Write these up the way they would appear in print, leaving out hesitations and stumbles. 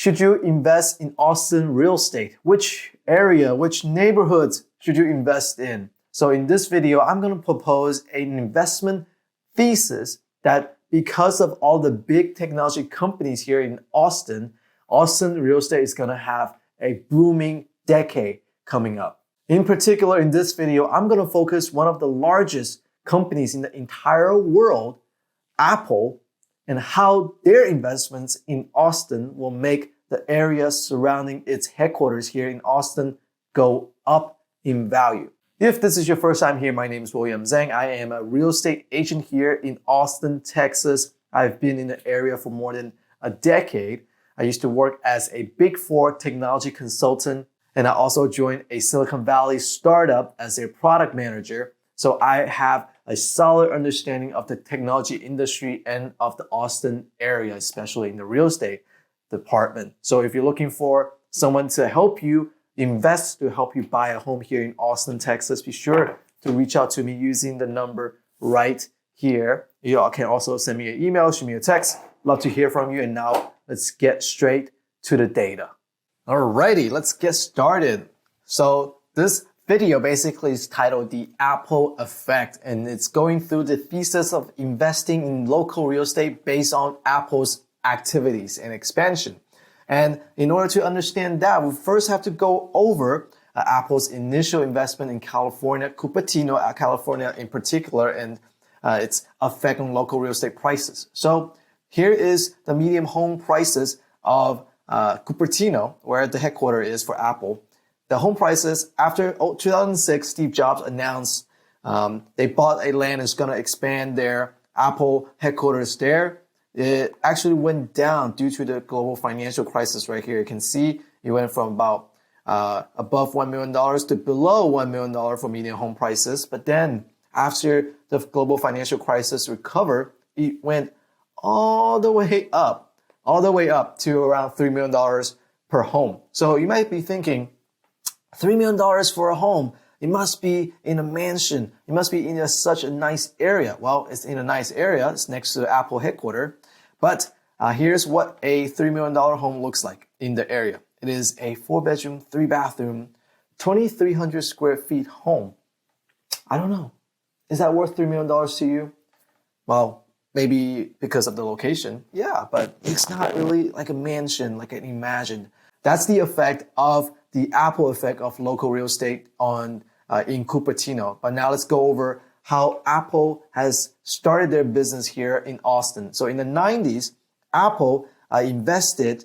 should you invest in Austin real estate? Which area, which neighborhoods should you invest in? So in this video, I'm going to propose an investment thesis that because of all the big technology companies here in Austin, Austin real estate is going to have a booming decade coming up. In particular, in this video, I'm going to focus one of the largest companies in the entire world, Apple, and how their investments in Austin will make the area surrounding its headquarters here in Austin go up in value. If this is your first time here, my name is William Zhang. I am a real estate agent here in Austin, Texas. I've been in the area for more than a decade. I used to work as a Big Four technology consultant, and I also joined a Silicon Valley startup as a product manager. So I have a solid understanding of the technology industry and of the Austin area, especially in the real estate department. So if you're looking for someone to help you invest, to help you buy a home here in Austin, Texas, be sure to reach out to me using the number right here. You can also send me an email, shoot me a text. Love to hear from you. And now let's get straight to the data. Alrighty, let's get started. So this video basically is titled The Apple Effect, and it's going through the thesis of investing in local real estate based on Apple's activities and expansion. And in order to understand that, we first have to go over Apple's initial investment in California, Cupertino, California in particular, and its effect on local real estate prices. So here is the median home prices of Cupertino, where the headquarters is for Apple. The home prices after 2006, Steve Jobs announced they bought a land and is going to expand their Apple headquarters there. It actually went down due to the global financial crisis right here. You can see it went from about above $1 million to below $1 million for median home prices. But then after the global financial crisis recovered, it went all the way up to around $3 million per home. So you might be thinking, $3 million for a home, it must be in a mansion. It must be in such a nice area. Well, it's in a nice area. It's next to the Apple headquarters. But here's what a $3 million home looks like in the area. It is a 4-bedroom, 3-bathroom, 2,300 square feet home. I don't know. Is that worth $3 million to you? Well, maybe because of the location. Yeah, but it's not really like a mansion, like an imagined. That's the effect of the Apple effect of local real estate in Cupertino. But now let's go over how Apple has started their business here in Austin. So in the 90s, Apple invested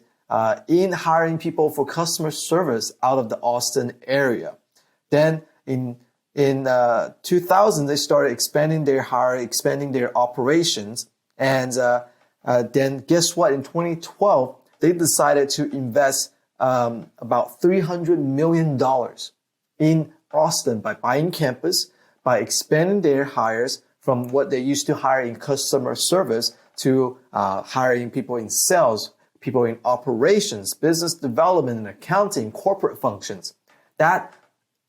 in hiring people for customer service out of the Austin area. Then in 2000, they started expanding their hiring, expanding their operations. And then guess what? In 2012, they decided to invest about $300 million in Austin by buying campus, by expanding their hires from what they used to hire in customer service to hiring people in sales, people in operations, business development and accounting, corporate functions. That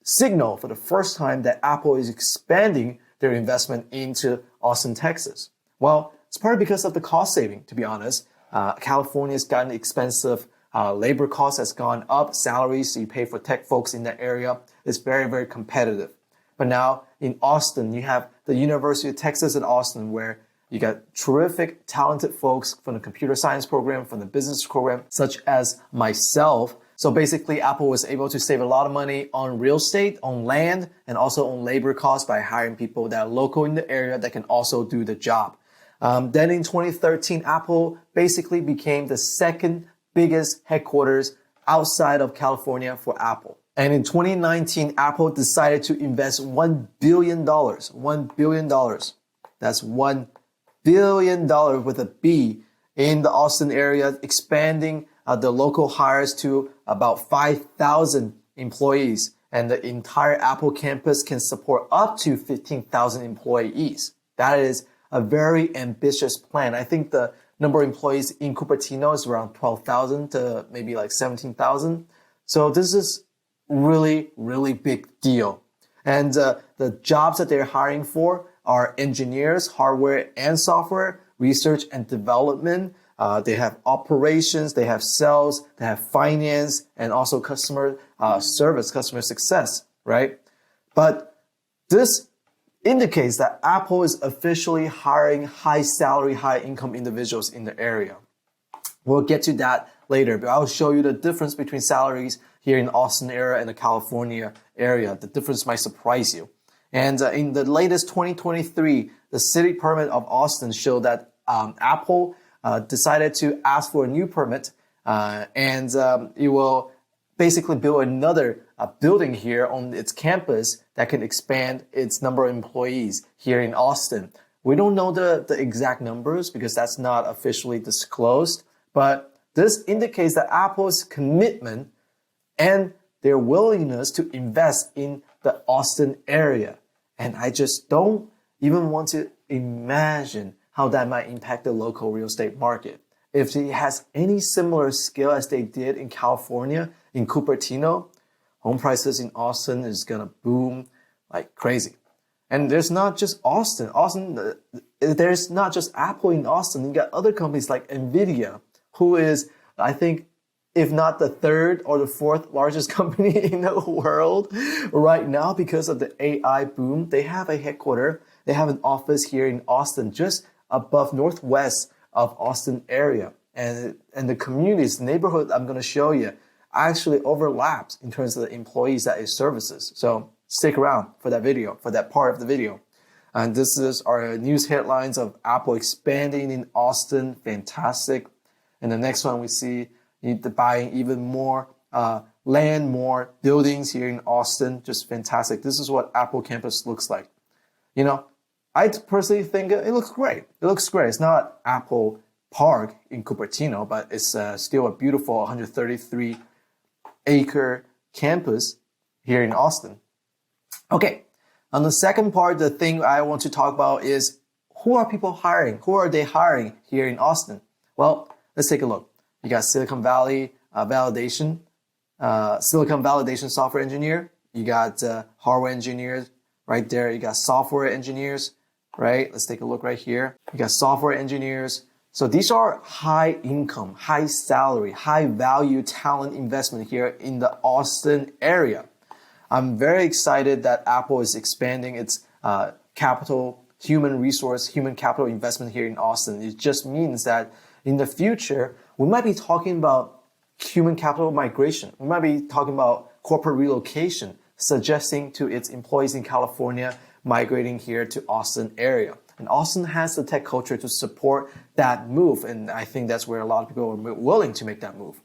signal for the first time that Apple is expanding their investment into Austin, Texas. Well, it's partly because of the cost saving, to be honest. California's gotten expensive. Labor costs has gone up. Salaries you pay for tech folks in that area is very, very competitive. But now in Austin, you have the University of Texas at Austin, where you got terrific, talented folks from the computer science program, from the business program, such as myself. So basically, Apple was able to save a lot of money on real estate, on land, and also on labor costs by hiring people that are local in the area that can also do the job. Then in 2013, Apple basically became the second biggest headquarters outside of California for Apple. And in 2019, Apple decided to invest $1 billion. $1 billion. That's $1 billion with a B in the Austin area, expanding the local hires to about 5,000 employees. And the entire Apple campus can support up to 15,000 employees. That is a very ambitious plan. I think the number of employees in Cupertino is around 12,000 to maybe like 17,000. So this is really, really big deal. And the jobs that they're hiring for are engineers, hardware and software, research and development, They have operations, they have sales, they have finance, and also customer service, customer success, right? But this indicates that Apple is officially hiring high salary, high income individuals in the area. We'll get to that later, but I'll show you the difference between salaries here in Austin area and the California area. The difference might surprise you. And in the latest 2023, the city permit of Austin showed that Apple decided to ask for a new permit, and it will basically build another building here on its campus that can expand its number of employees here in Austin. We don't know the exact numbers because that's not officially disclosed, but this indicates that Apple's commitment and their willingness to invest in the Austin area. And I just don't even want to imagine how that might impact the local real estate market. If it has any similar scale as they did in California, in Cupertino, home prices in Austin is gonna boom like crazy. And there's not just Austin. There's not just Apple in Austin. You got other companies like NVIDIA, who is, I think, if not the third or the fourth largest company in the world right now because of the AI boom. They have a headquarters, they have an office here in Austin, just above northwest of Austin area. And the communities, neighborhood I'm gonna show you actually overlaps in terms of the employees that it services. So stick around for that video, for that part of the video. And this is our news headlines of Apple expanding in Austin, fantastic. And the next one we see buying even more land, more buildings here in Austin, just fantastic. This is what Apple campus looks like. You know, I personally think it looks great. It looks great. It's not Apple Park in Cupertino, but it's still a beautiful 133-acre campus here in Austin. Okay, on the second part, the thing I want to talk about is who are people hiring? Who are they hiring here in Austin? Well, let's take a look. You got Silicon Valley Silicon validation software engineer. You got hardware engineers right there. You got software engineers, right? Let's take a look right here. You got software engineers. So these are high income, high salary, high value talent investment here in the Austin area. I'm very excited that Apple is expanding its human capital investment here in Austin. It just means that in the future, we might be talking about human capital migration. We might be talking about corporate relocation, suggesting to its employees in California migrating here to Austin area. And Austin has the tech culture to support that move. And I think that's where a lot of people are willing to make that move.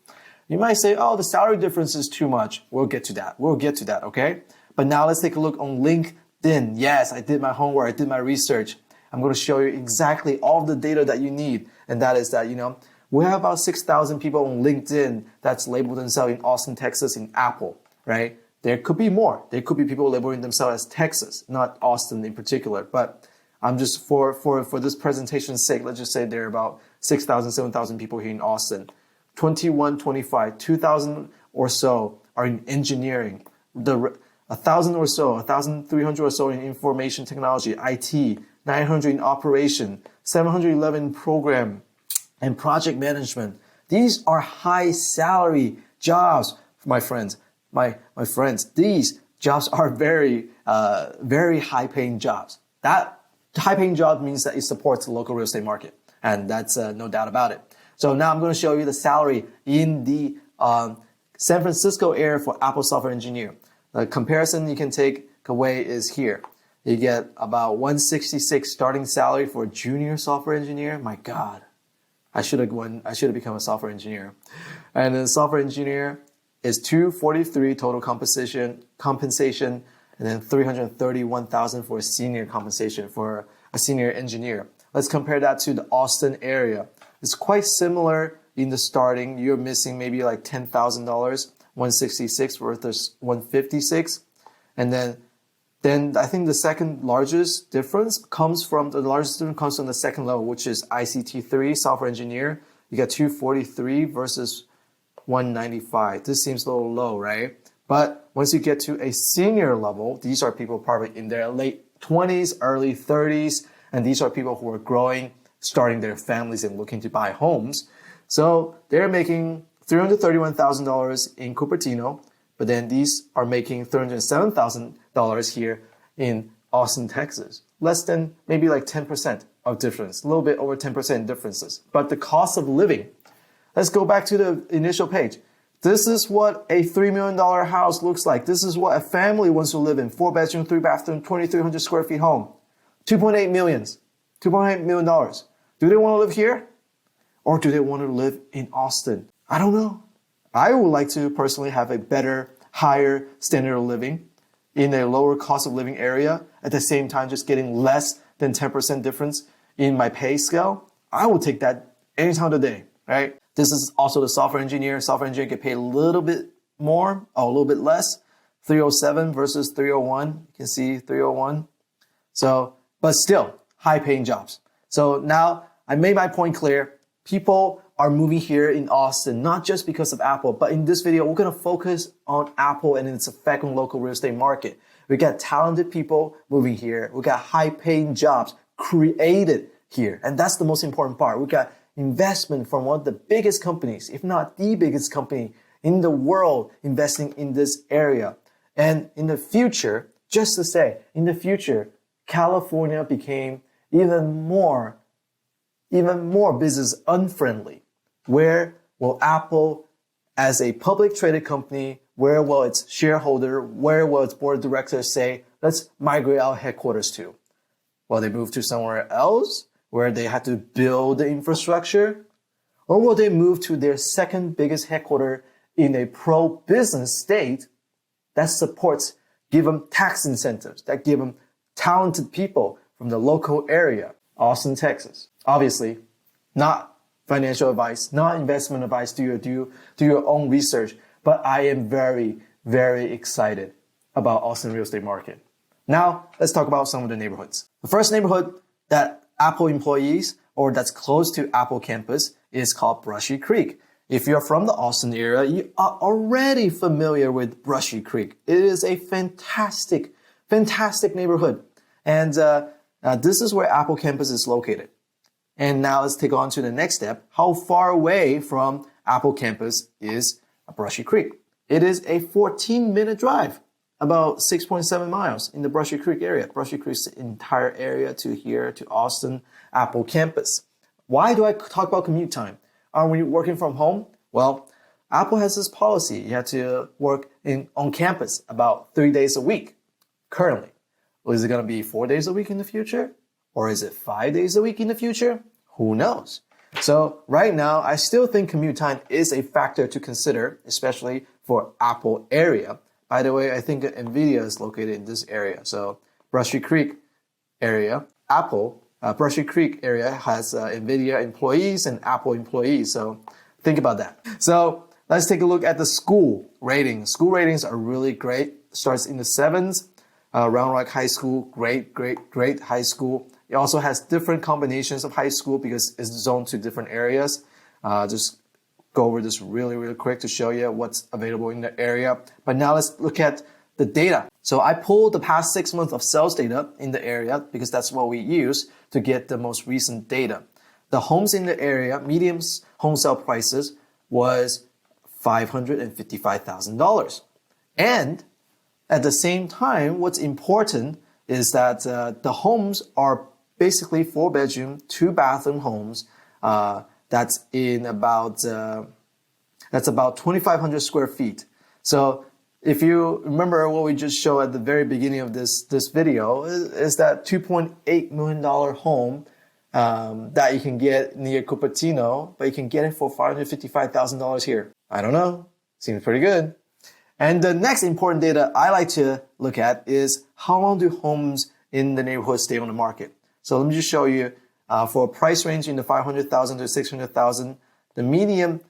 You might say, oh, the salary difference is too much. We'll get to that. Okay? But now let's take a look on LinkedIn. Yes, I did my homework. I did my research. I'm going to show you exactly all of the data that you need. And that is that, we have about 6,000 people on LinkedIn that's labeled themselves in Austin, Texas, in Apple, right? There could be more. There could be people labeling themselves as Texas, not Austin in particular. But I'm just, for this presentation's sake, let's just say there are about 6,000, 7,000 people here in Austin. 2,000 or so are in engineering. 1,000 or so, 1,300 or so in information technology, IT, 900 in operation, 711 in program and project management. These are high salary jobs, my friends. My friends, these jobs are very high paying jobs. That high paying job means that it supports the local real estate market, and that's no doubt about it. So now I'm going to show you the salary in the San Francisco area for Apple software engineer. The comparison you can take away is here. You get about $166 starting salary for a junior software engineer. My God, I should have become a software engineer. And then software engineer is $243 total compensation, and then $331,000 for a senior compensation for a senior engineer. Let's compare that to the Austin area. It's quite similar in the starting. You're missing maybe like $10,000, $166 versus $156, and then I think the second largest difference comes from the second level, which is ICT3 software engineer. You get $243 versus $195. This seems a little low, right? But once you get to a senior level, these are people probably in their late 20s, early 30s, and these are people who are growing starting their families and looking to buy homes. So they're making $331,000 in Cupertino, but then these are making $307,000 here in Austin, Texas. Less than maybe like 10% of difference, a little bit over 10% differences. But the cost of living, let's go back to the initial page. This is what a $3 million house looks like. This is what a family wants to live in. 4-bedroom, 3-bathroom, 2,300 square feet home. $2.8 million. Do they want to live here? Or do they want to live in Austin? I don't know. I would like to personally have a better, higher standard of living in a lower cost of living area. At the same time, just getting less than 10% difference in my pay scale. I will take that any time of the day, right? This is also the software engineer. Software engineer get paid a little bit more or a little bit less. 307 versus 301. You can see 301. So, but still, high paying jobs. So now I made my point clear. People are moving here in Austin, not just because of Apple, but in this video, we're going to focus on Apple and its effect on local real estate market. We got talented people moving here. We got high paying jobs created here. And that's the most important part. We got investment from one of the biggest companies, if not the biggest company in the world, investing in this area. And in the future, just to say, in the future, California became even more business unfriendly. Where will Apple, as a public traded company, where will its shareholder, where will its board of directors say, let's migrate our headquarters to? Will they move to somewhere else where they have to build the infrastructure? Or will they move to their second biggest headquarters in a pro-business state that supports, give them tax incentives, that give them talented people from the local area, Austin, Texas? Obviously, not financial advice, not investment advice. Do your own research. But I am very, very excited about Austin real estate market. Now, let's talk about some of the neighborhoods. The first neighborhood that Apple employees or that's close to Apple campus is called Brushy Creek. If you're from the Austin area, you are already familiar with Brushy Creek. It is a fantastic neighborhood. And this is where Apple campus is located. And now let's take on to the next step. How far away from Apple campus is Brushy Creek? It is a 14-minute drive, about 6.7 miles in the Brushy Creek area. Brushy Creek's entire area to here, to Austin, Apple campus. Why do I talk about commute time? When you're working from home? Well, Apple has this policy. You have to work on campus about 3 days a week currently. Well, is it going to be 4 days a week in the future? Or is it 5 days a week in the future? Who knows? So right now, I still think commute time is a factor to consider, especially for Apple area. By the way, I think NVIDIA is located in this area. So Brushy Creek area, Brushy Creek area has NVIDIA employees and Apple employees. So think about that. So let's take a look at the school ratings. School ratings are really great. Starts in the 7s. Round Rock High School, great high school. It also has different combinations of high school because it's zoned to different areas. Just go over this really quick to show you what's available in the area. But now let's look at the data. So I pulled the past 6 months of sales data in the area because that's what we use to get the most recent data. The homes in the area, median home sale prices was $555,000. And at the same time, what's important is that the homes are basically 4-bedroom, 2-bathroom homes. That's about 2,500 square feet. So if you remember what we just showed at the very beginning of this video, is that $2.8 million home that you can get near Cupertino, but you can get it for $555,000 here. I don't know. Seems pretty good. And the next important data I like to look at is how long do homes in the neighborhood stay on the market. So let me just show you for a price range in the $500,000 to $600,000, the median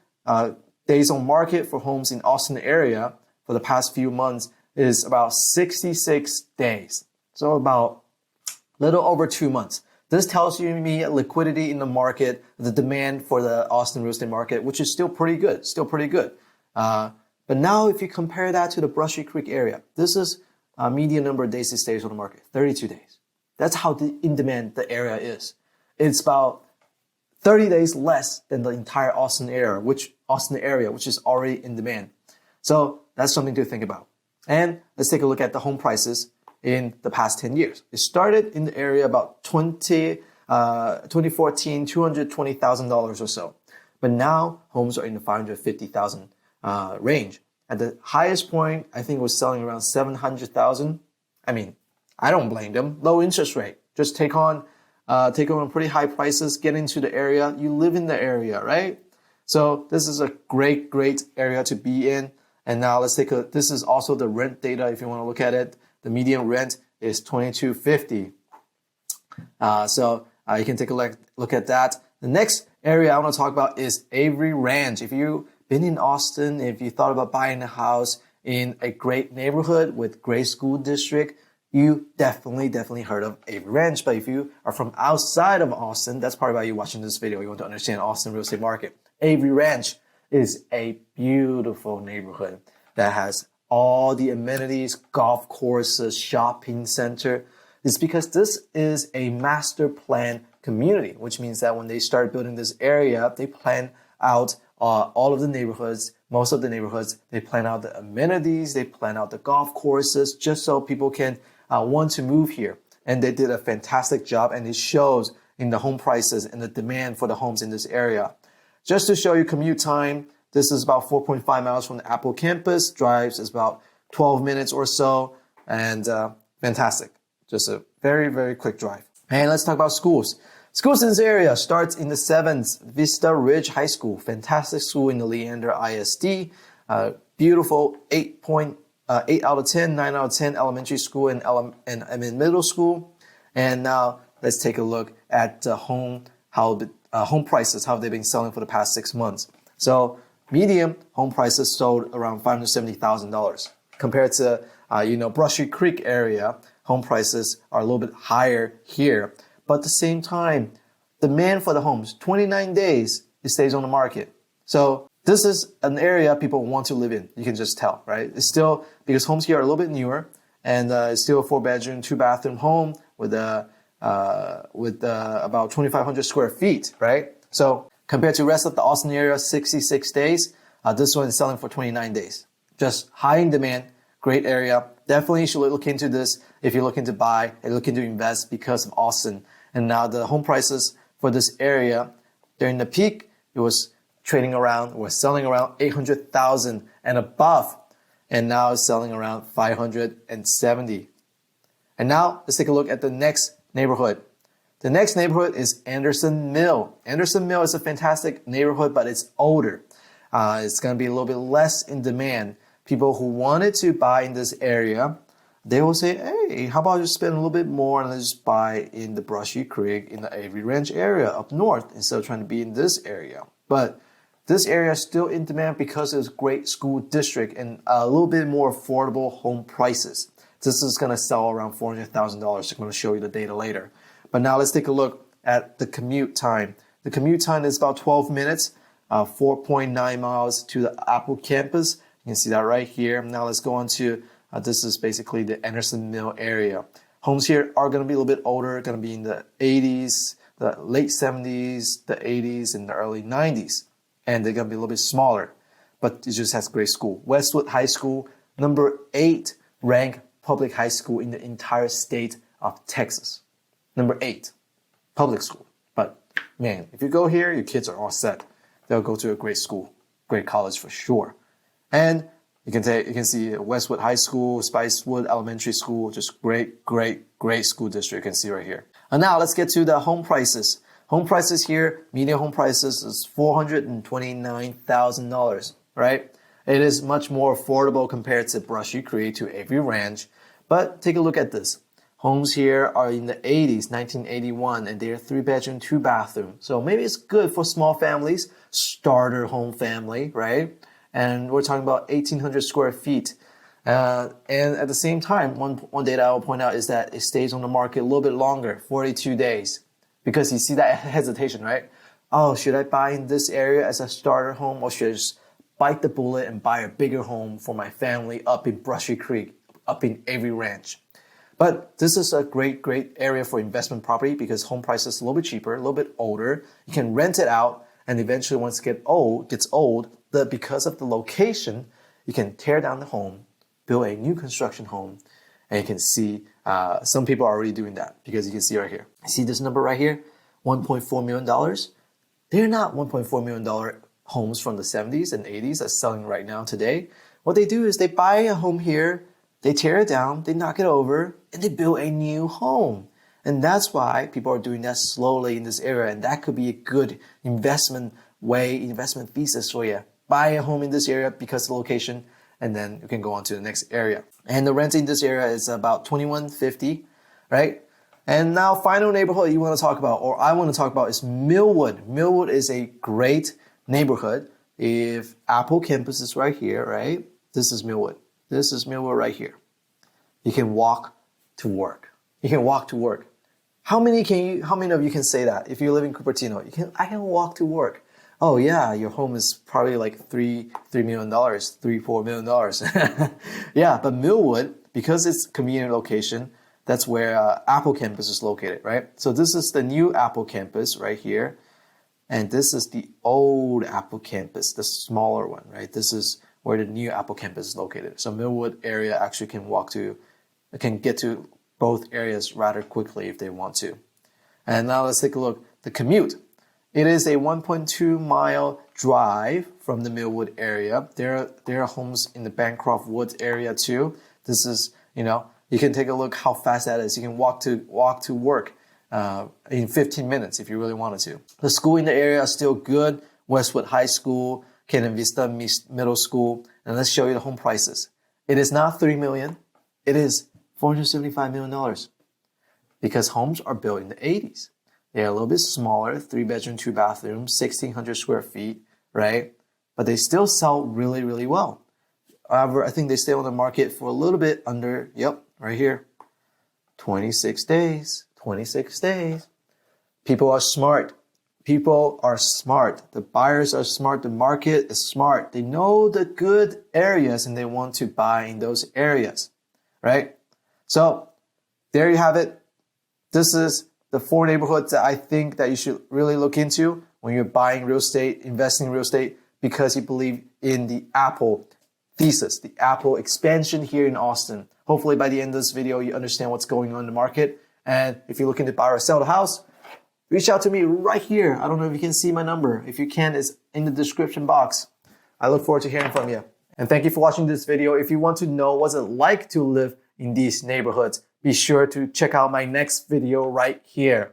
days on market for homes in Austin area for the past few months is about 66 days. So about a little over 2 months. This tells me liquidity in the market, the demand for the Austin real estate market, which is still pretty good, But now if you compare that to the Brushy Creek area, this is median number of days it stays on the market, 32 days. That's how in demand the area is. It's about 30 days less than the entire Austin area, which is already in demand. So that's something to think about. And let's take a look at the home prices in the past 10 years. It started in the area about 2014, $220,000 or so. But now homes are in the 550,000 range. At the highest point, I think it was selling around 700,000. I mean, I don't blame them. Low interest rate. Just take on pretty high prices, get into the area. You live in the area, right? So this is a great area to be in. And now let's take this is also the rent data if you want to look at it. The median rent is $22.50. So you can take a look at that. The next area I want to talk about is Avery Ranch. If you've been in Austin, if you thought about buying a house in a great neighborhood with great school district, you definitely heard of Avery Ranch. But if you are from outside of Austin, that's probably why you're watching this video. You want to understand Austin real estate market. Avery Ranch is a beautiful neighborhood that has all the amenities, golf courses, shopping center. It's because this is a master plan community, which means that when they start building this area, they plan out all of the neighborhoods, most of the neighborhoods. They plan out the amenities, they plan out the golf courses, just so people can want to move here. And they did a fantastic job, and it shows in the home prices and the demand for the homes in this area. Just to show you commute time, this is about 4.5 miles from the Apple campus. Drives is about 12 minutes or so, and fantastic. Just a very quick drive. And let's talk about schools. Schools in this area starts in the 7th, Vista Ridge High School. Fantastic school in the Leander ISD. Beautiful 8 out of 10, 9 out of 10 elementary school and middle school. And now let's take a look at home prices, how they've been selling for the past 6 months. So medium home prices sold around $570,000 compared to Brushy Creek area. Home prices are a little bit higher here, but at the same time, demand for the homes 29 days it stays on the market. So this is an area people want to live in. You can just tell, right? It's still because homes here are a little bit newer, and it's still a 4-bedroom, 2-bathroom home with about 2,500 square feet, right? So compared to the rest of the Austin area, 66 days, this one is selling for 29 days. Just high in demand, great area. Definitely you should look into this if you're looking to buy and looking to invest because of Austin. And now the home prices for this area, during the peak, it was selling around $800,000 and above. And now it's selling around $570,000. And now let's take a look at the next neighborhood. The next neighborhood is Anderson Mill. Anderson Mill is a fantastic neighborhood, but it's older. It's going to be a little bit less in demand. People who wanted to buy in this area, they will say, hey, how about you spend a little bit more and let's just buy in the Brushy Creek in the Avery Ranch area up north instead of trying to be in this area. But this area is still in demand because it's a great school district and a little bit more affordable home prices. This is going to sell around $400,000. I'm going to show you the data later. But now let's take a look at the commute time. The commute time is about 12 minutes, 4.9 miles to the Apple campus. You can see that right here. Now let's go on to, this is basically the Anderson Mill area. Homes here are going to be a little bit older, going to be in the 80s, the late 70s, the 80s, and the early 90s. And they're going to be a little bit smaller, but it just has great school. Westwood High School, number 8 ranked public high school in the entire state of Texas. Number 8, public school. But man, if you go here, your kids are all set. They'll go to a great school, great college for sure. And you can see Westwood High School, Spicewood Elementary School, just great school district you can see right here. And now let's get to the home prices. Home prices here, median home prices is $429,000, right? It is much more affordable compared to Brushy Creek to Avery Ranch. But take a look at this. Homes here are in the 80s, 1981, and they're 3-bedroom, 2-bathroom. So maybe it's good for small families, starter home family, right? And we're talking about 1,800 square feet. And at the same time, one data I will point out is that it stays on the market a little bit longer, 42 days. Because you see that hesitation, right? Oh, should I buy in this area as a starter home, or should I just bite the bullet and buy a bigger home for my family up in Brushy Creek, up in Avery Ranch? But this is a great area for investment property because home prices are a little bit cheaper, a little bit older. You can rent it out, and eventually once it gets old, because of the location, you can tear down the home, build a new construction home, and you can see some people are already doing that because you can see right here. See this number right here, $1.4 million. They're not $1.4 million homes from the 70s and 80s that's selling right now today. What they do is they buy a home here, they tear it down, they knock it over, and they build a new home. And that's why people are doing that slowly in this area. And that could be a good investment thesis for you. Buy a home in this area because of the location, and then you can go on to the next area. And the rent in this area is about $21.50, right? And now final neighborhood you want to talk about, or I want to talk about, is Milwood. Milwood is a great neighborhood. If Apple campus is right here, right? This is Milwood. This is Milwood right here. You can walk to work. You can walk to work. How many of you can say that? If you live in Cupertino, I can walk to work. Oh yeah, your home is probably like $3 million, $4 million. Yeah, but Milwood, because it's convenient location, that's where Apple campus is located, right? So this is the new Apple campus right here. And this is the old Apple campus, the smaller one, right? This is where the new Apple campus is located. So Milwood area actually can get to both areas rather quickly if they want to. And now let's take a look. The commute. It is a 1.2 mile drive from the Milwood area. There are homes in the Bancroft Woods area too. This is, you can take a look how fast that is. You can walk to work in 15 minutes if you really wanted to. The school in the area is still good. Westwood High School, Canyon Vista Middle School. And let's show you the home prices. It is not $3 million. It is $475 million because homes are built in the 80s. They're a little bit smaller, 3-bedroom, 2-bathroom, 1,600 square feet, right? But they still sell really, really well. However, I think they stay on the market for a little bit under, right here, 26 days, 26 days. People are smart. People are smart. The buyers are smart. The market is smart. They know the good areas and they want to buy in those areas, right? So there you have it. This is the 4 neighborhoods that I think that you should really look into when you're buying real estate, investing in real estate, because you believe in the Apple thesis, the Apple expansion here in Austin. Hopefully by the end of this video, you understand what's going on in the market. And if you're looking to buy or sell the house, reach out to me right here. I don't know if you can see my number. If you can, it's in the description box. I look forward to hearing from you. And thank you for watching this video. If you want to know what's it like to live in these neighborhoods, be sure to check out my next video right here.